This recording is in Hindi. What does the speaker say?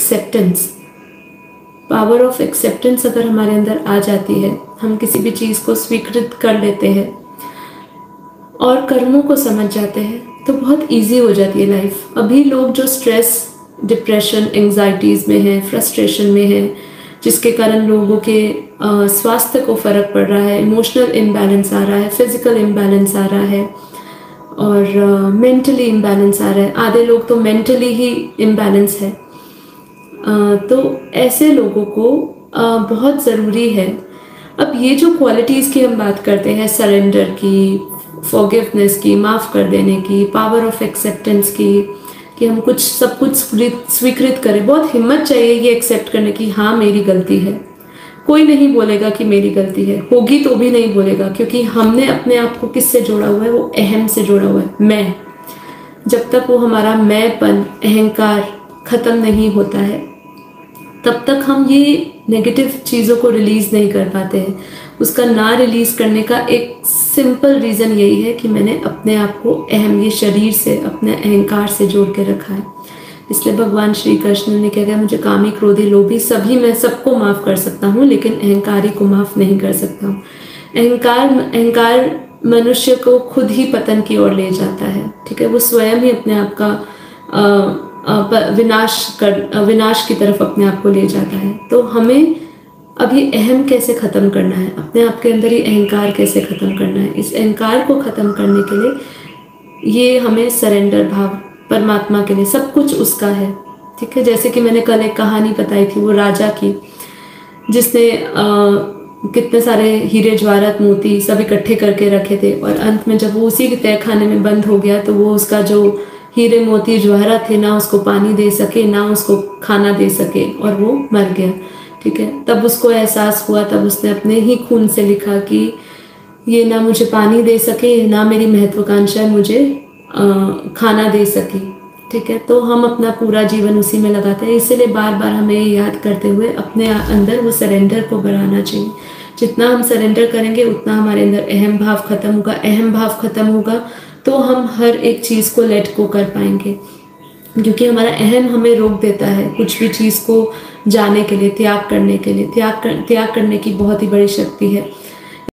एक्सेप्टेंस, पावर ऑफ एक्सेप्टेंस अगर हमारे अंदर आ जाती है, हम किसी भी चीज़ को स्वीकृत कर लेते हैं और कर्मों को समझ जाते हैं, तो बहुत इजी हो जाती है लाइफ। अभी लोग जो स्ट्रेस, डिप्रेशन, एंग्जाइटीज़ में हैं, फ्रस्ट्रेशन में हैं, जिसके कारण लोगों के स्वास्थ्य को फ़र्क पड़ रहा है, इमोशनल इम्बैलेंस आ रहा है, फिजिकल इम्बैलेंस आ रहा है और मेंटली इम्बैलेंस आ रहा है। आधे लोग तो मेंटली ही इम्बैलेंस है। तो ऐसे लोगों को बहुत ज़रूरी है। अब ये जो क्वालिटीज़ की हम बात करते हैं, सरेंडर की, फॉरगिवनेस की, माफ़ कर देने की, पावर ऑफ एक्सेप्टेंस की, कि हम कुछ सब कुछ स्वीकृत करें, बहुत हिम्मत चाहिए ये एक्सेप्ट करने की, हाँ मेरी गलती है। कोई नहीं बोलेगा कि मेरी गलती है, होगी तो भी नहीं बोलेगा, क्योंकि हमने अपने आप को किससे जोड़ा हुआ है? वो अहम से जोड़ा हुआ है, मैं। जब तक वो हमारा मैंपन, अहंकार ख़त्म नहीं होता है, तब तक हम ये नेगेटिव चीज़ों को रिलीज़ नहीं कर पाते हैं। उसका ना रिलीज़ करने का एक सिंपल रीज़न यही है कि मैंने अपने आप को अहम, ये शरीर से, अपने अहंकार से जोड़ के रखा है। इसलिए भगवान श्री कृष्ण ने क्या कहा, मुझे कामी, क्रोधी, लोभी सभी, मैं सबको माफ़ कर सकता हूँ, लेकिन अहंकारी को माफ़ नहीं कर सकता हूँ। अहंकार मनुष्य को खुद ही पतन की ओर ले जाता है, ठीक है। वो स्वयं ही अपने आप का विनाश की तरफ अपने आप को ले जाता है। तो हमें अभी अहम कैसे ख़त्म करना है, अपने आप के अंदर ही अहंकार कैसे ख़त्म करना है, इस अहंकार को ख़त्म करने के लिए ये हमें सरेंडर भाव, परमात्मा के लिए सब कुछ उसका है, ठीक है। जैसे कि मैंने कल एक कहानी बताई थी वो राजा की, जिसने कितने सारे हीरे जवाहरात मोती सब इकट्ठे करके रखे थे, और अंत में जब वो उसी के तहखाने में बंद हो गया, तो वो उसका जो हीरे मोती जवाहरात थे, ना उसको पानी दे सके, ना उसको खाना दे सके, और वो मर गया, ठीक है। तब उसको एहसास हुआ, तब उसने अपने ही खून से लिखा कि ये ना मुझे पानी दे सके, ना मेरी महत्वाकांक्षा मुझे खाना दे सके, ठीक है। तो हम अपना पूरा जीवन उसी में लगाते हैं। इसलिए बार बार हमें याद करते हुए अपने अंदर वो सरेंडर को बढ़ाना चाहिए। जितना हम सरेंडर करेंगे उतना हमारे अंदर अहम भाव खत्म होगा। अहम भाव खत्म होगा तो हम हर एक चीज़ को लेट गो कर पाएंगे, क्योंकि हमारा अहम हमें रोक देता है कुछ भी चीज़ को जाने के लिए, त्याग करने के लिए। त्याग करने की बहुत ही बड़ी शक्ति है।